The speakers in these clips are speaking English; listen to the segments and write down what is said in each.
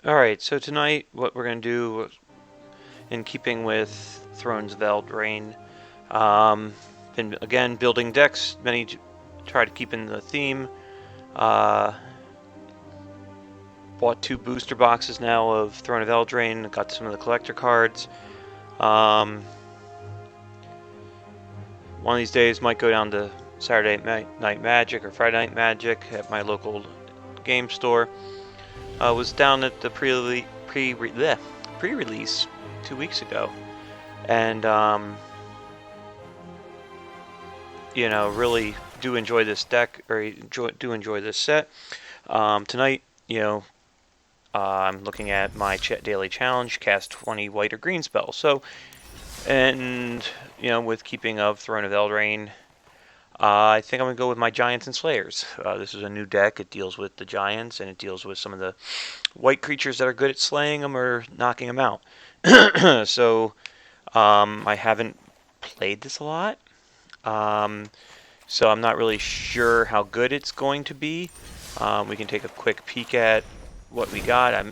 Alright, so tonight what we're going to do, in keeping with Thrones of Eldraine, been again building decks, try to keep in the theme. Uh, Bought 2 booster boxes now of Throne of Eldraine, got some of the collector cards. One of these days might go down to Saturday Night Magic or Friday Night Magic at my local game store. Was down at the pre-release 2 weeks ago, and really do enjoy this deck, or enjoy this set. Tonight, I'm looking at my daily challenge: cast 20 white or green spells. So, and with keeping of Throne of Eldraine, I think I'm gonna go with my Giants and Slayers. This is a new deck. It deals with the Giants, and it deals with some of the white creatures that are good at slaying them or knocking them out. So I haven't played this a lot, so I'm not really sure how good it's going to be. We can take a quick peek at what we got. I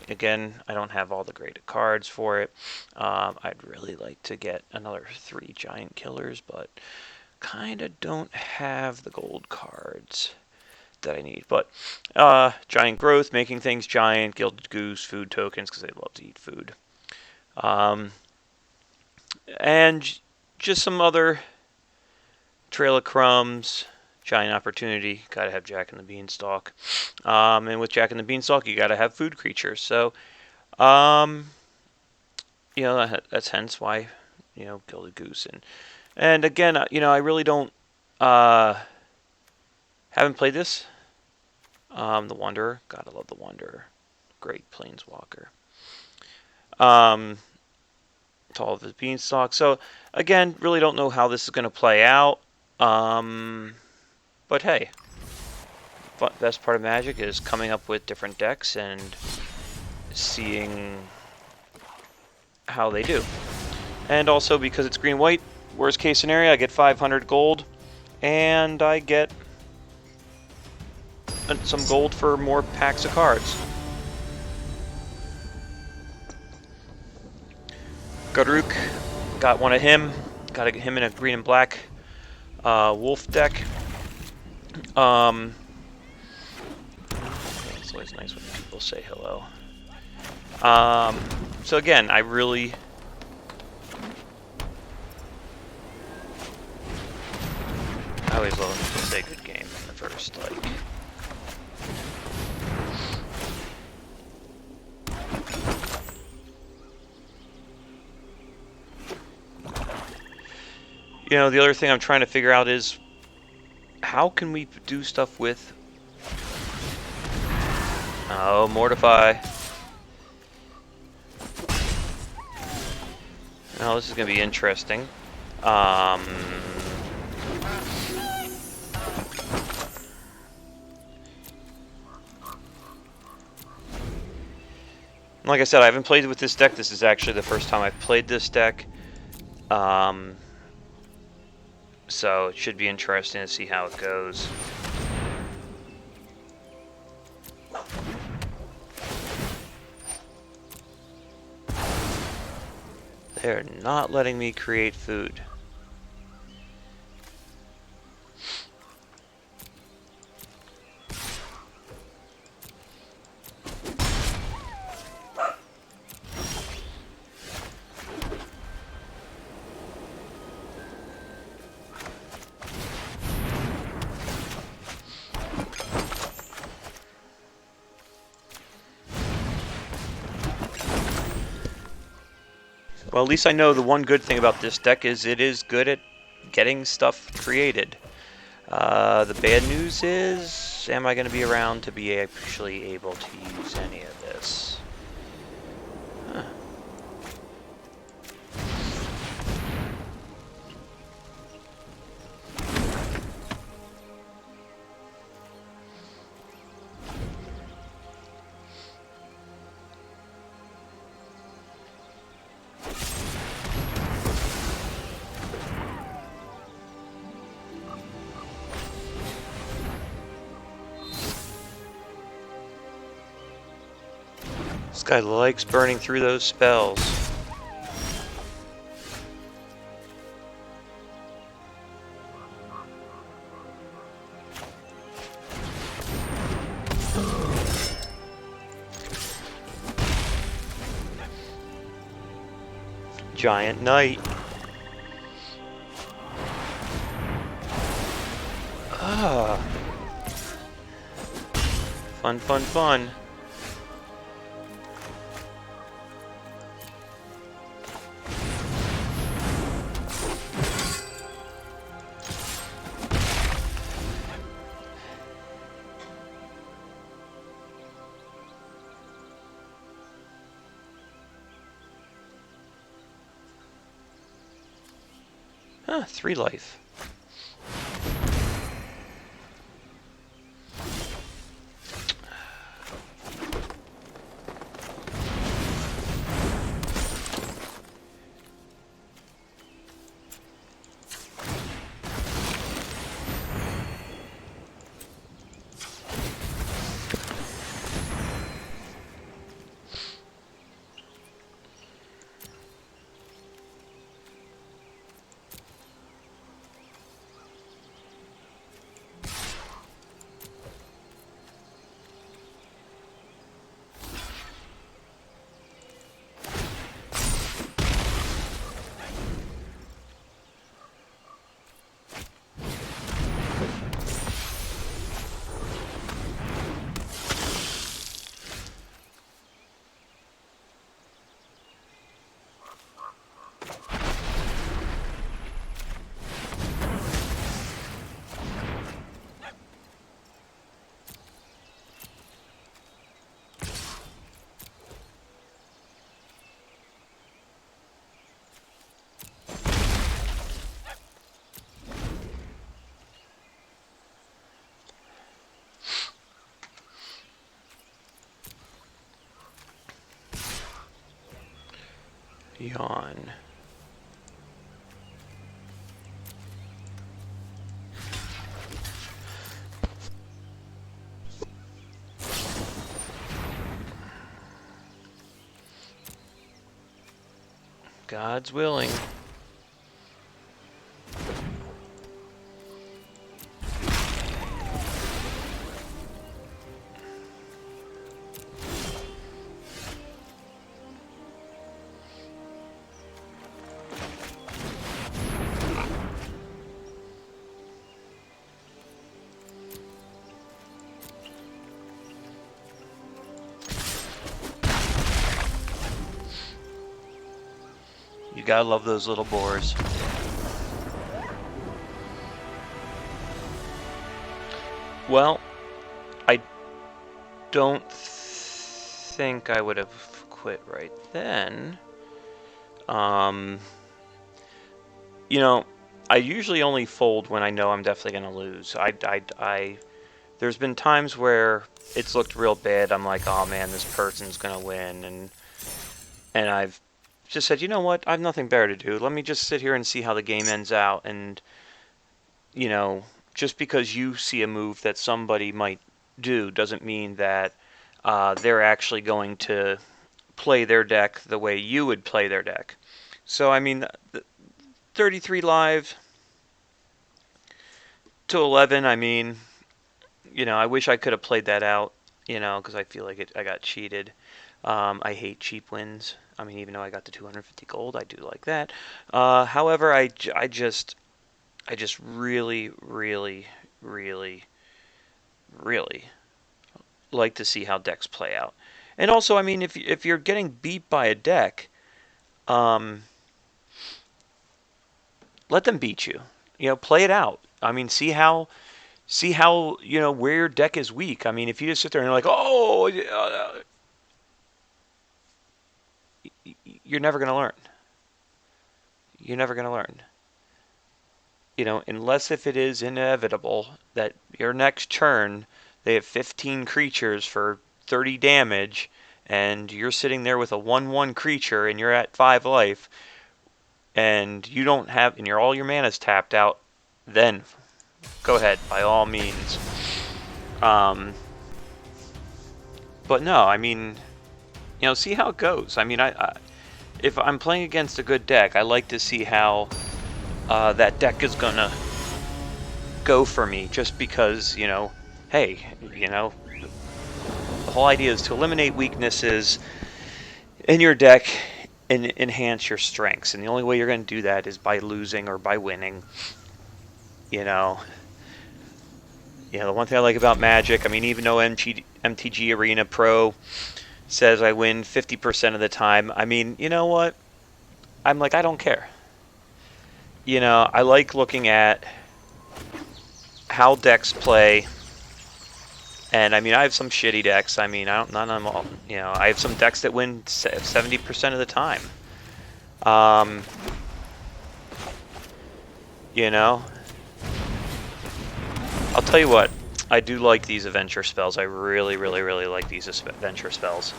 don't have all the graded cards for it. I'd really like to get another 3 giant killers, but kind of don't have the gold cards that I need. But giant growth, making things giant, gilded goose, food tokens because they love to eat food, and just some other trail of crumbs. Giant opportunity, gotta have Jack and the Beanstalk, and with Jack and the Beanstalk, you gotta have food creatures. So, that's hence why, Gilded Goose, and again, I really don't, haven't played this. The Wanderer, gotta love the Wanderer, great planeswalker. All of the Beanstalk. So again, really don't know how this is gonna play out. But hey, best part of Magic is coming up with different decks and seeing how they do. And also because it's green-white, worst case scenario, I get 500 gold, and I get some gold for more packs of cards. Garuk, got one of him. Got him in a green and black wolf deck. It's always nice when people say hello. So again, I always love when people say good game in the first, the other thing I'm trying to figure out is how can we do stuff with... Oh, Mortify. Now this is going to be interesting. Like I said, I haven't played with this deck. This is actually the first time I've played this deck. So it should be interesting to see how it goes. They're not letting me create food. Well, at least I know the one good thing about this deck is it is good at getting stuff created. The bad news is, am I going to be around to be actually able to use any of this? Huh. This guy likes burning through those spells. Giant Knight. Ah. Fun, fun, fun. Huh, 3 life. Yawn. God's willing. You gotta love those little boars. Well, I don't think I would have quit right then. You know, I usually only fold when I know I'm definitely gonna lose. There's been times where it's looked real bad. I'm like, oh man, this person's gonna win, and I've just said, you know what? I have nothing better to do. Let me just sit here and see how the game ends out. And you know, just because you see a move that somebody might do doesn't mean that they're actually going to play their deck the way you would play their deck. So I mean, 33 live to 11. I mean, you know, I wish I could have played that out. You know, because I feel like I got cheated. I hate cheap wins. I mean, even though I got the 250 gold, I do like that. However, I just really, really, really, really like to see how decks play out. And also, I mean, if you're getting beat by a deck, um, let them beat you. You know, play it out. I mean, see how you know where your deck is weak. I mean, if you just sit there and you're like, oh, you're never gonna learn. You're never gonna learn. You know, unless if it is inevitable that your next turn they have 15 creatures for 30 damage, and you're sitting there with a 1/1 creature and you're at 5 life, and you don't have, and all your mana's tapped out, then go ahead by all means. Um, but no, I mean, You know, see how it goes. I mean, if I'm playing against a good deck, I like to see how that deck is gonna go for me, just because, you know, hey, you know, the whole idea is to eliminate weaknesses in your deck and enhance your strengths. And the only way you're going to do that is by losing or by winning. You know, the one thing I like about Magic, I mean, even though MTG Arena Pro says I win 50% of the time, I mean, you know what? I'm like, I don't care. You know, I like looking at how decks play. And I mean, I have some shitty decks. I mean, none of them all. You know, I have some decks that win 70% of the time. You know, I'll tell you what. I do like these adventure spells. I really, really, really like these adventure spells.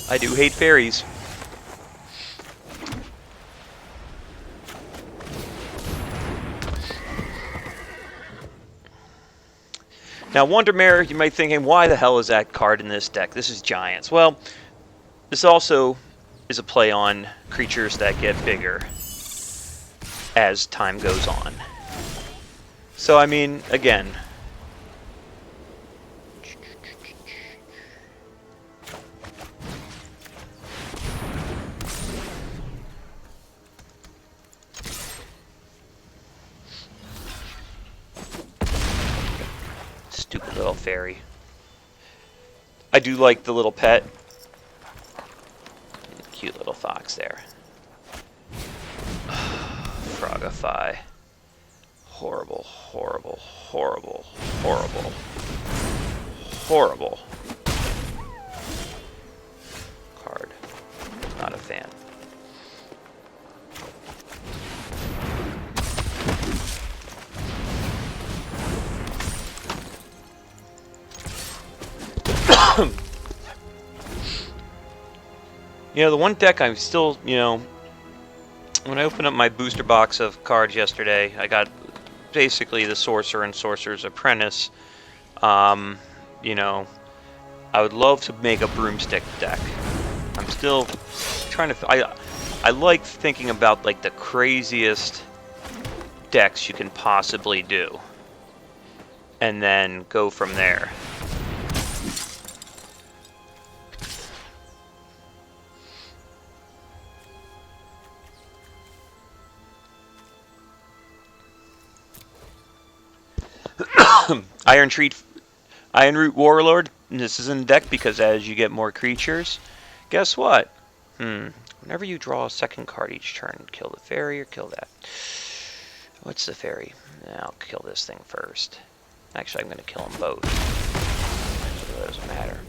I do hate fairies. Now, Wondermare, you might be thinking, why the hell is that card in this deck? This is Giants. Well, this also is a play on creatures that get bigger as time goes on. So, I mean, again, stupid little fairy. I do like the little pet. Cute little fox there. Frogify. Horrible, horrible, horrible, horrible, horrible card. Not a fan. You know, the one deck I'm still, you know, when I opened up my booster box of cards yesterday, I got basically the Sorcerer and Sorcerer's Apprentice. You know, I would love to make a Broomstick deck. I'm still trying to... I like thinking about, like, the craziest decks you can possibly do. And then go from there. Ironroot Warlord. This is in the deck because as you get more creatures, guess what? Whenever you draw a second card each turn, kill the fairy or kill that. What's the fairy? I'll kill this thing first. Actually, I'm going to kill them both. So it doesn't matter.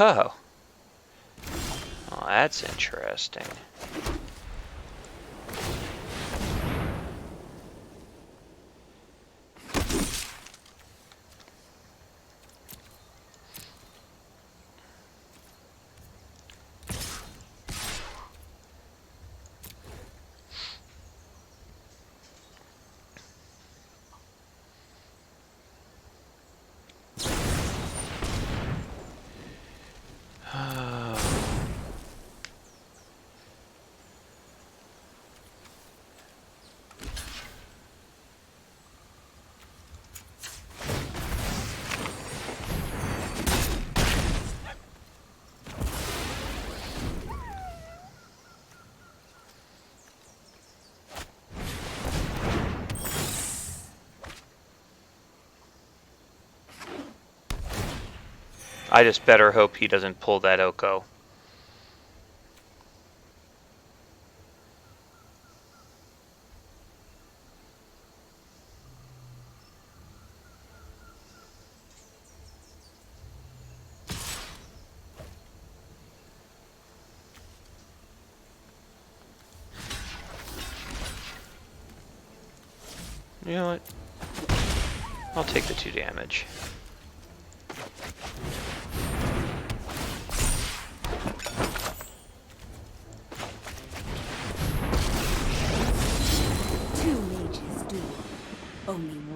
Oh. Oh, that's interesting. I just better hope he doesn't pull that Oko. You know what? I'll take the 2 damage.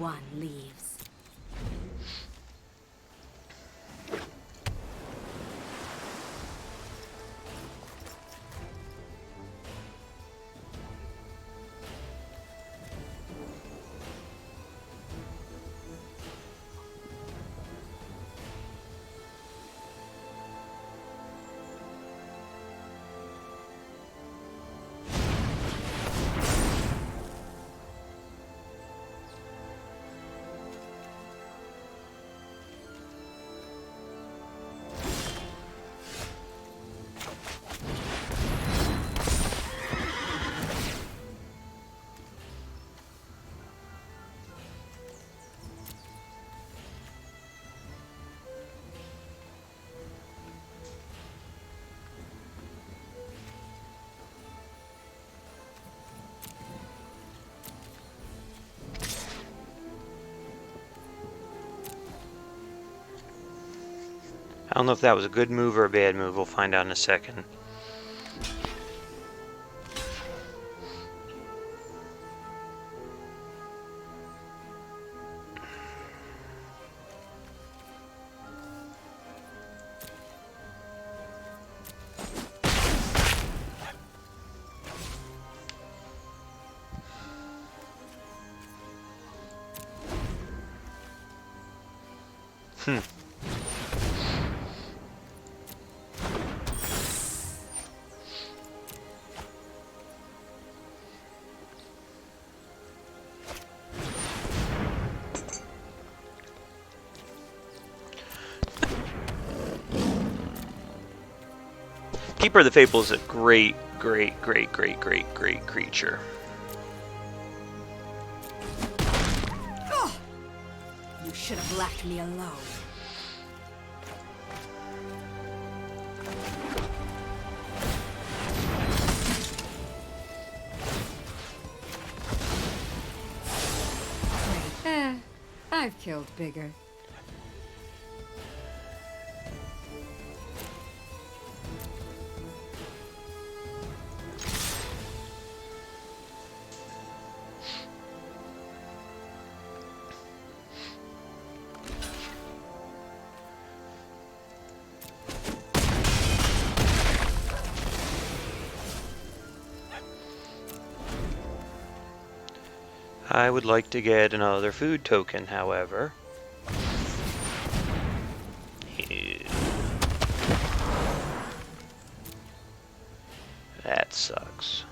one leaves. I don't know if that was a good move or a bad move. We'll find out in a second. Keeper of the Fable is a great creature. Oh, you should have left me alone. I've killed bigger. I would like to get another food token, however. That sucks.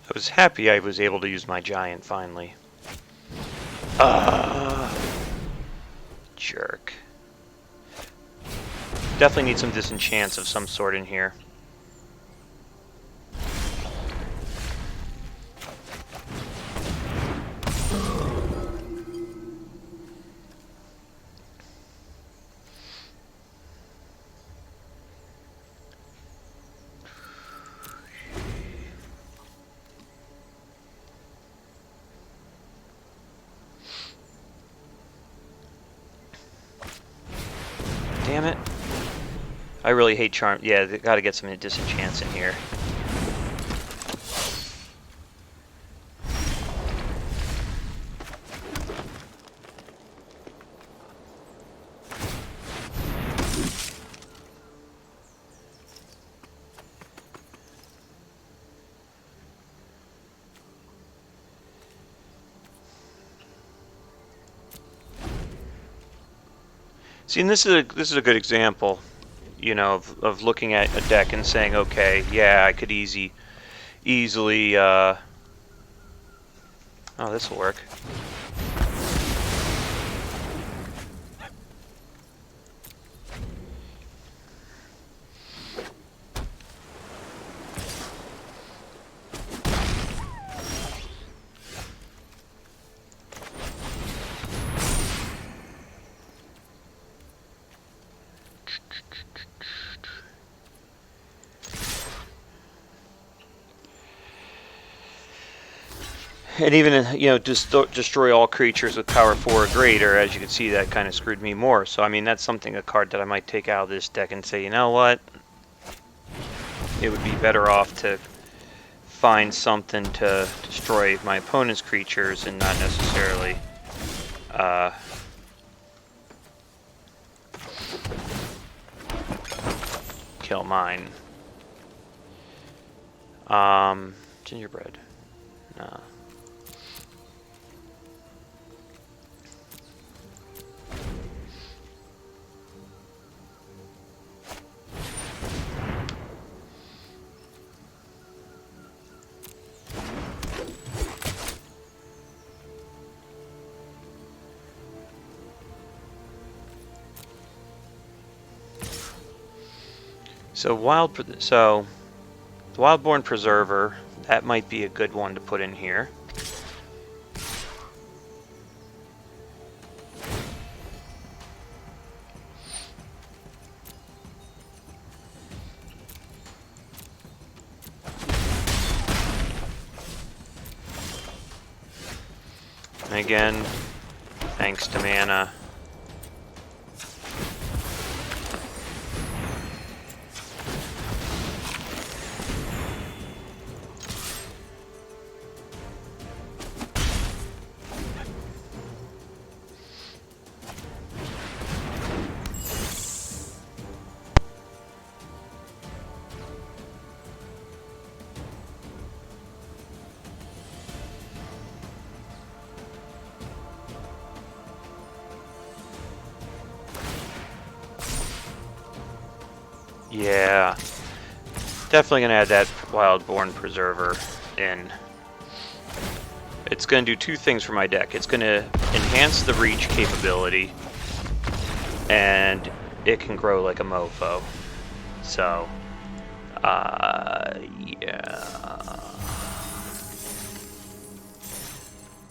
I was happy I was able to use my giant finally. Jerk. Definitely need some disenchants of some sort in here. Damn it. I really hate charm. Yeah, they gotta get some disenchants in here. See, and this is a good example, you know, of looking at a deck and saying, okay, yeah, I could easily Oh, this will work. And even, you know, just destroy all creatures with power 4 or greater. As you can see, that kind of screwed me more. So, I mean, that's something, a card that I might take out of this deck and say, you know what? It would be better off to find something to destroy my opponent's creatures and not necessarily kill mine. Gingerbread. No. So the Wildborn Preserver, that might be a good one to put in here. And again, thanks to mana. Yeah, definitely gonna add that Wildborn Preserver in. It's gonna do two things for my deck. It's gonna enhance the reach capability, and it can grow like a mofo. So, yeah.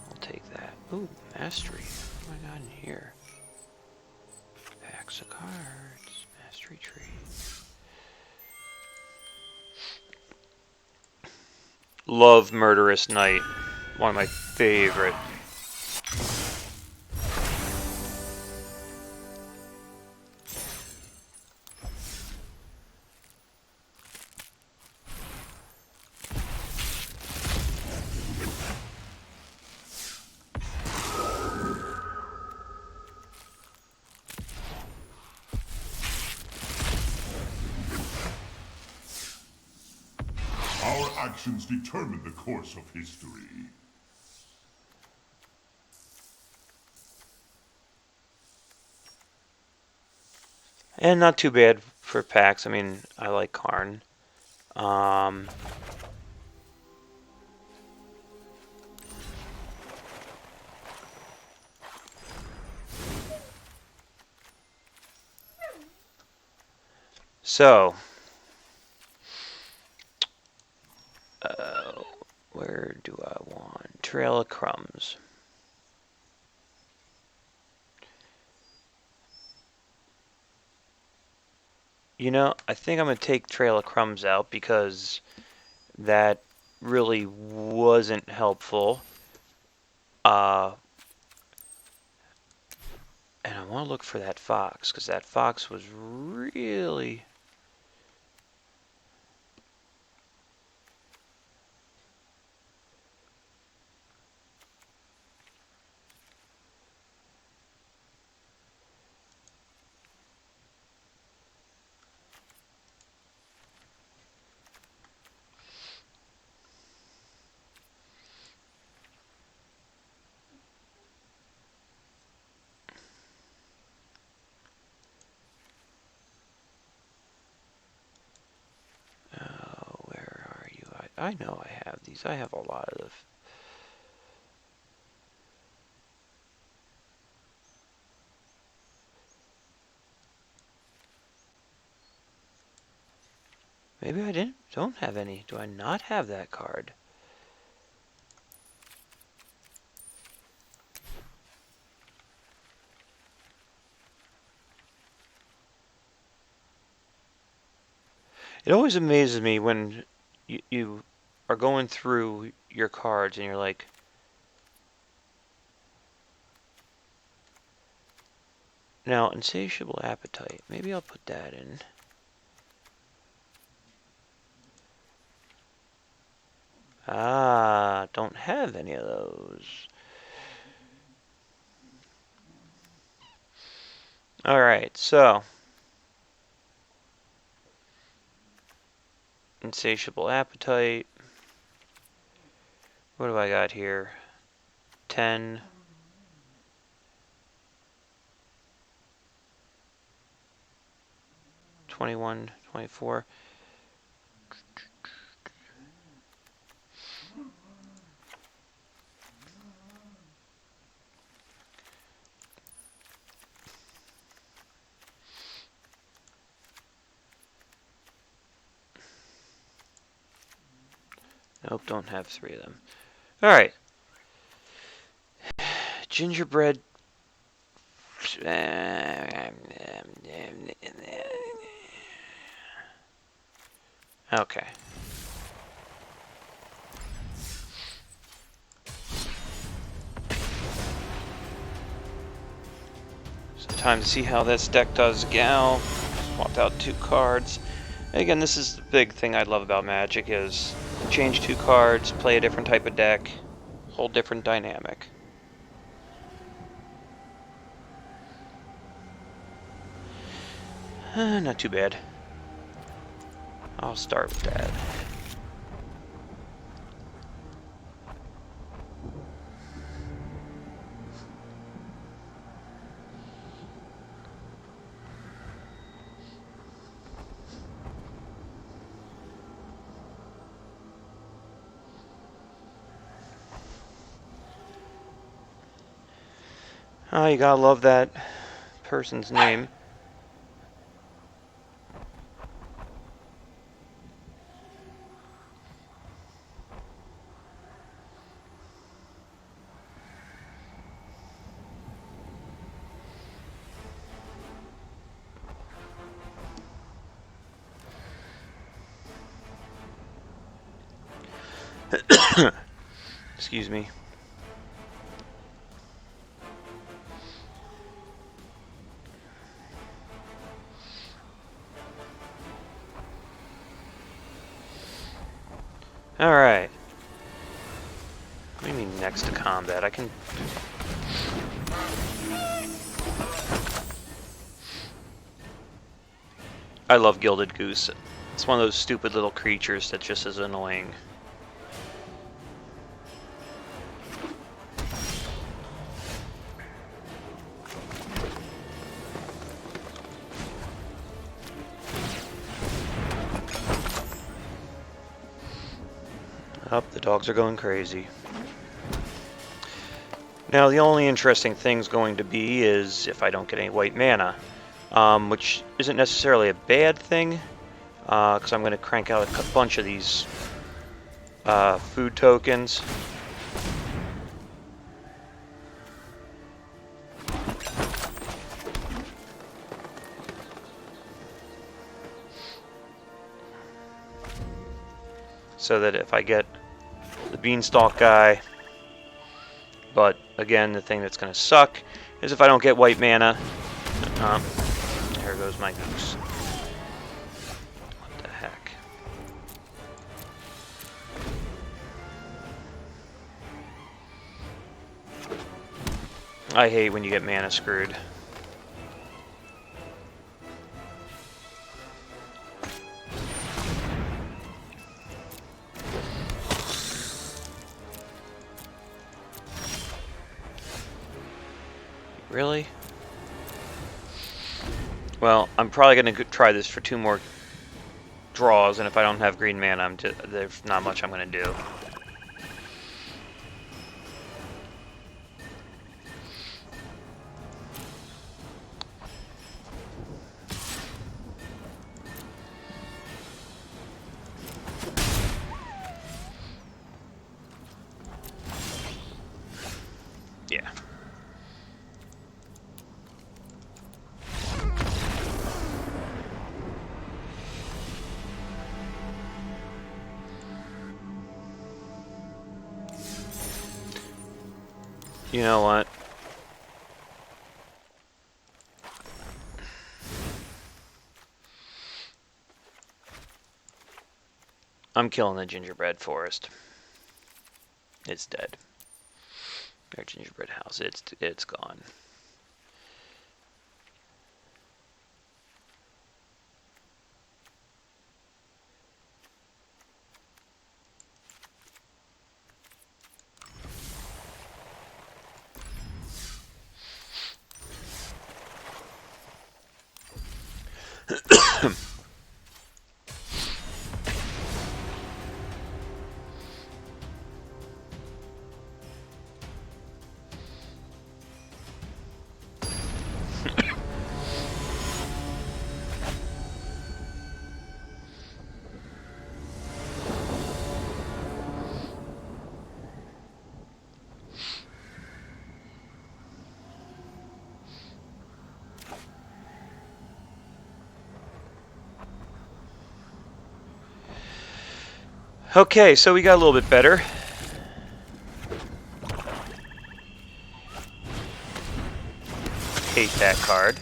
I'll take that. Ooh, Mastery. What am I got in here? Packs of cards. Mastery tree. Love Murderous Knight. One of my favorite. Our actions determine the course of history. And not too bad for packs. I mean, I like Karn. Um, so, where do I want? Trail of Crumbs. You know, I think I'm going to take Trail of Crumbs out because that really wasn't helpful. And I want to look for that fox because that fox was really... Oh, where are you? I know I have these. I have a lot of... Maybe I don't have any. Do I not have that card? It always amazes me when you are going through your cards and you're like, now, insatiable appetite. Maybe I'll put that in. Ah, don't have any of those. Alright, so. Insatiable appetite. What do I got here? 10. 21, 24. Nope, don't have 3 of them. Alright. Gingerbread. Okay. So time to see how this deck does Gal. Swapped out 2 cards. And again, this is the big thing I love about Magic is change 2 cards, play a different type of deck, whole different dynamic. Not too bad. I'll start with that. Oh, you gotta love that person's name. Excuse me. Alright. What do you mean next to combat? I can... I love Gilded Goose. It's one of those stupid little creatures that just is annoying. Oh, the dogs are going crazy. Now, the only interesting thing's going to be is if I don't get any white mana, which isn't necessarily a bad thing, because I'm going to crank out a bunch of these food tokens. So that if I get the beanstalk guy, but again, the thing that's going to suck is if I don't get white mana. There goes my goose. What the heck? I hate when you get mana screwed. Really? Well, I'm probably going to try this for 2 more draws, and if I don't have green mana, there's not much I'm going to do. You know what? I'm killing the gingerbread forest. It's dead. Our gingerbread house, it's gone. Okay, so we got a little bit better. Hate that card.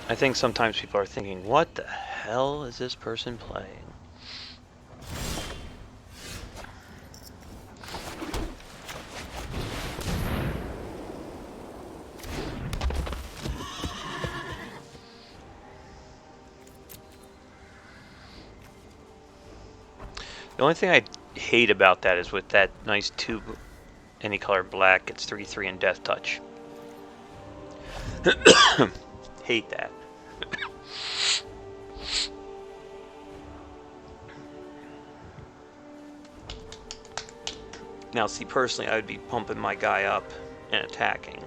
I think sometimes people are thinking, what the hell is this person playing? The only thing I hate about that is with that nice 2 any color black, it's 3/3 and Death Touch. Hate that. Now, see, personally, I would be pumping my guy up and attacking.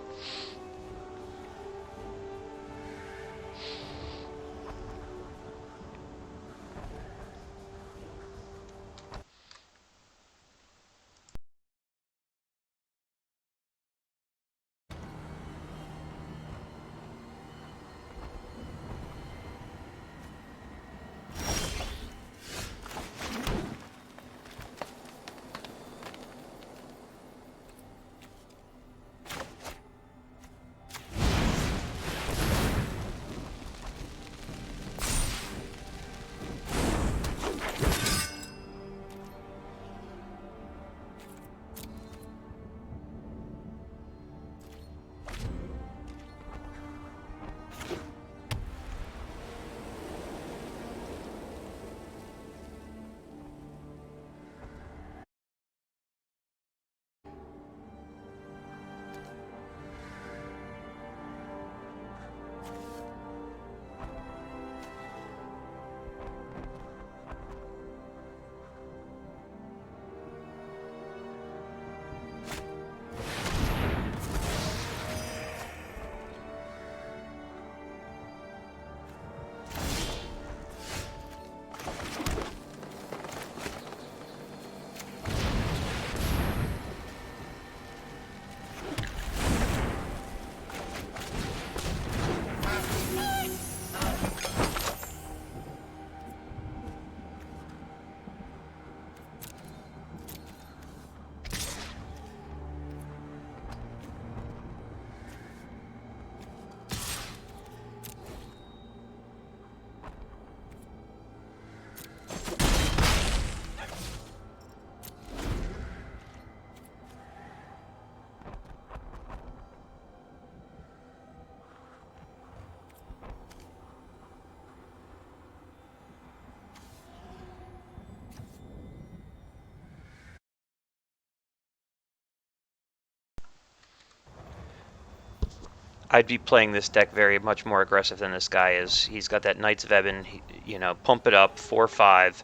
I'd be playing this deck very much more aggressive than this guy is. He's got that Knights of Ebon, you know, pump it up, 4/5,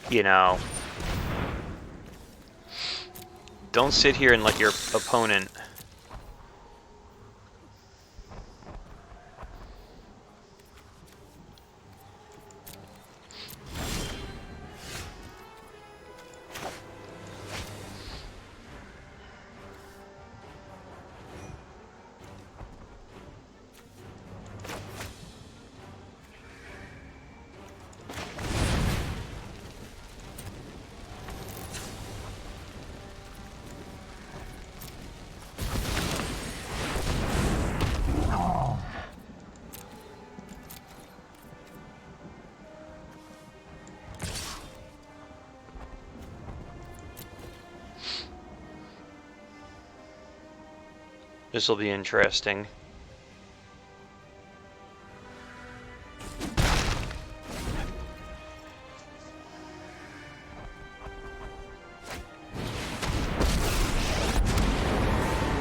you know. Don't sit here and let your opponent This will be interesting.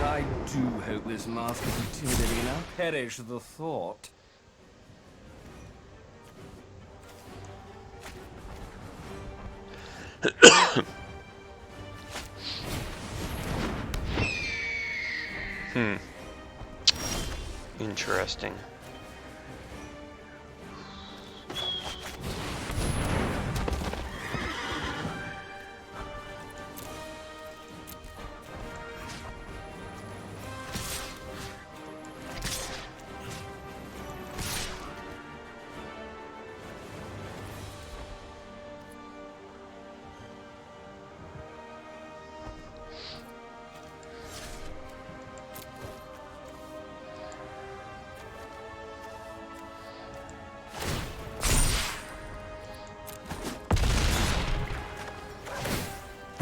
I do hope this mask is intimidating enough. Perish the thought. Interesting.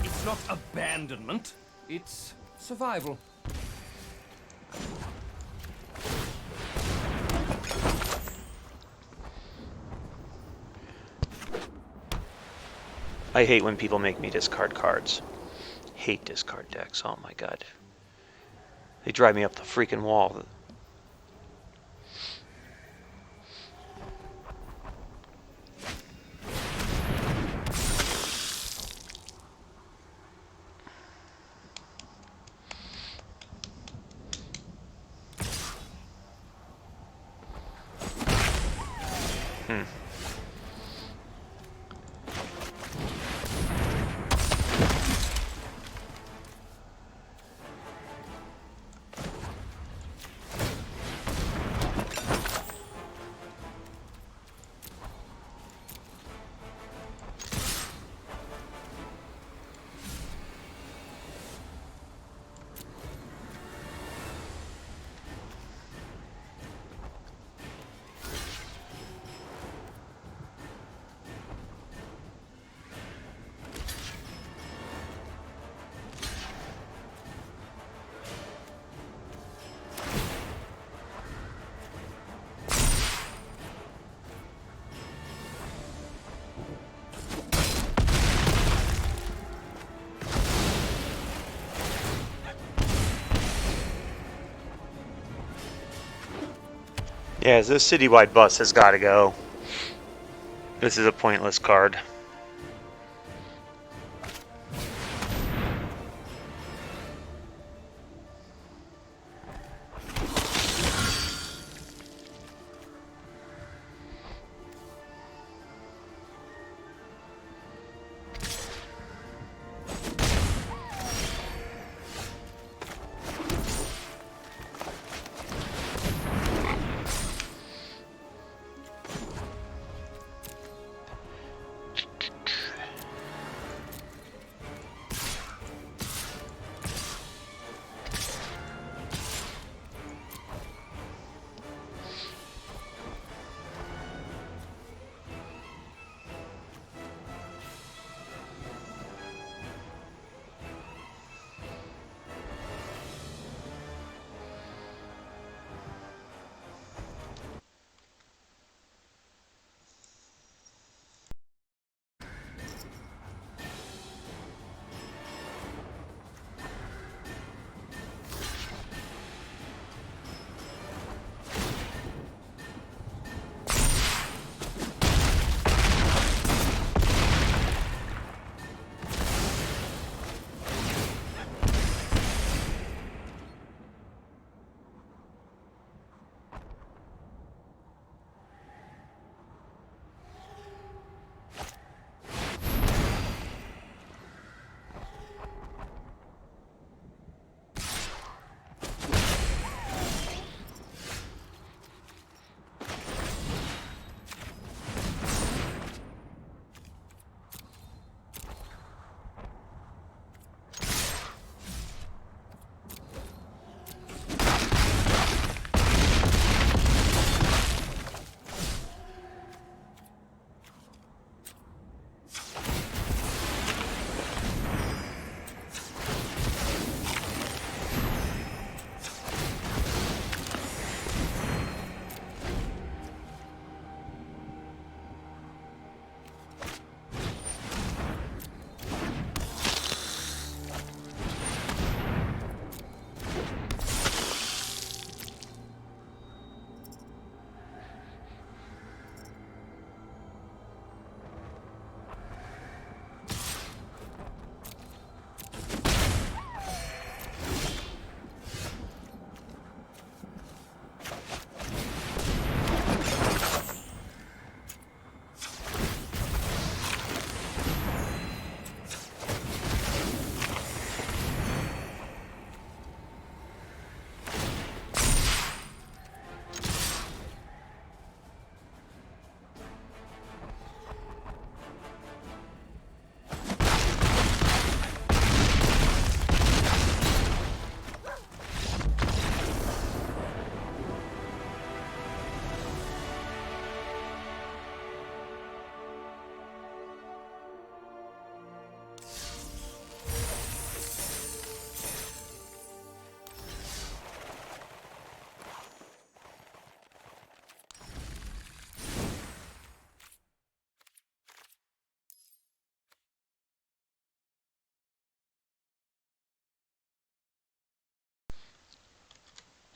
It's not abandonment, it's survival. I hate when people make me discard cards. Hate discard decks. Oh my god. They drive me up the freaking wall. Yeah, this citywide bus has got to go. This is a pointless card.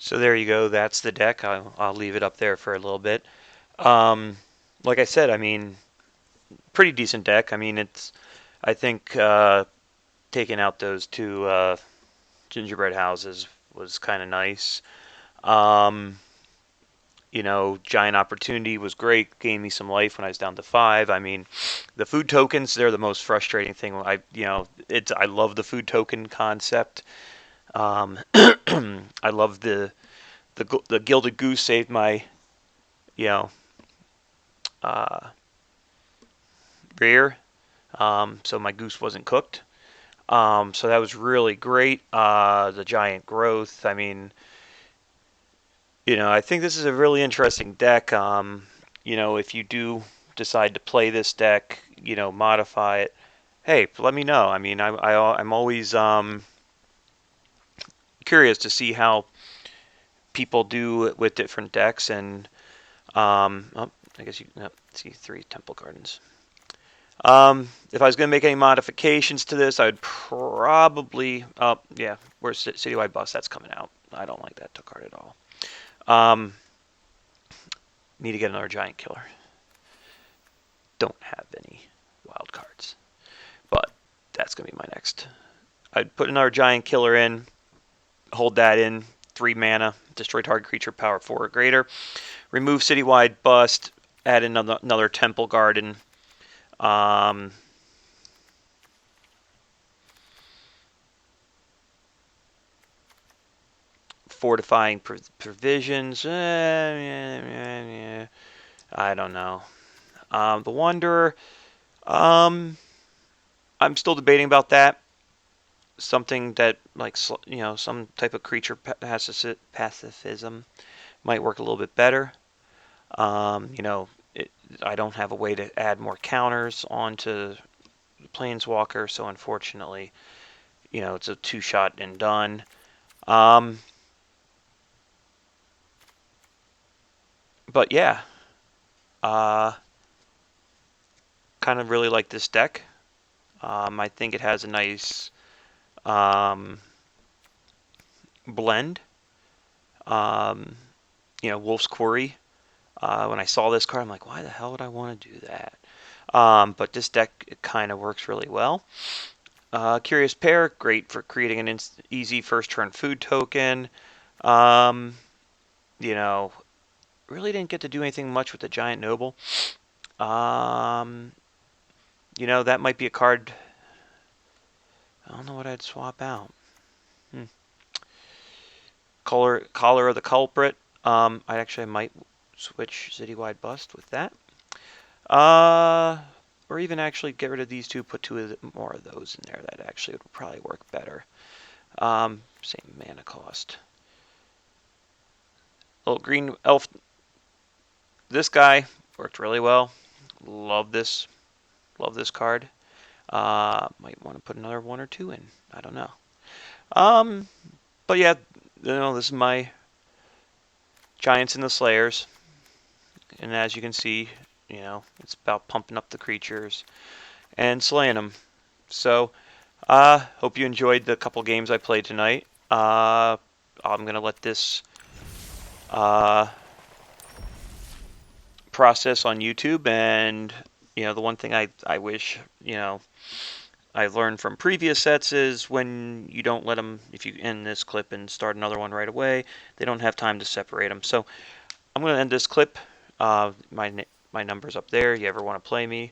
So there you go. That's the deck. I'll leave it up there for a little bit. Um, like I said, I mean, pretty decent deck. I mean, I think taking out those two gingerbread houses was kind of nice. Um, Giant Opportunity was great. Gave me some life when I was down to 5. I mean, the food tokens, they're the most frustrating thing. I love the food token concept. I love the Gilded Goose saved my, you know, uh, rear. So my goose wasn't cooked. So that was really great. The giant growth. I mean, I think this is a really interesting deck. If you do decide to play this deck, modify it, hey, let me know. I mean, I'm always curious to see how people do with different decks. And oh, I guess you see 3 Temple Gardens. If I was going to make any modifications to this, I would probably, yeah, where's Citywide Bus? That's coming out. I don't like that card at all. Need to get another giant killer. Don't have any wild cards, but that's going to be my next. I'd put another giant killer in, hold that in, 3 mana, destroy target creature, power 4 or greater, remove Citywide Bust, add in another Temple Garden. Fortifying provisions. I don't know. The Wanderer. I'm still debating about that. Something that, like, some type of creature pacifism might work a little bit better. I don't have a way to add more counters onto the Planeswalker, so unfortunately, it's a 2-shot and done. But yeah, kind of really like this deck. I think it has a nice blend. Wolf's Quarry. When I saw this card, I'm like, why the hell would I want to do that? But this deck, it kind of works really well. Curious Pair, great for creating an easy first turn food token. Really didn't get to do anything much with the Giant Noble. That might be a card. I don't know what I'd swap out. Collar of the Culprit. I might switch Citywide Bust with that. Or even actually get rid of these 2, put 2 more of those in there. That actually would probably work better. Same mana cost. Little green elf. This guy worked really well. Love this card. Might want to put another 1 or 2 in. I don't know. But yeah, this is my Giants and the Slayers. And as you can see, it's about pumping up the creatures and slaying them. So, hope you enjoyed the couple games I played tonight. I'm going to let this process on YouTube. And, the one thing I wish, I learned from previous sets is when you don't let them, if you end this clip and start another one right away, they don't have time to separate them. So I'm going to end this clip. My number's up there. You ever want to play me,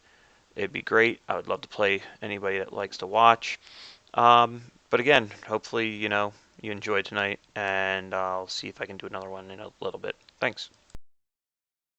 it'd be great. I would love to play anybody that likes to watch. But again, hopefully, you enjoyed tonight, and I'll see if I can do another one in a little bit. Thanks.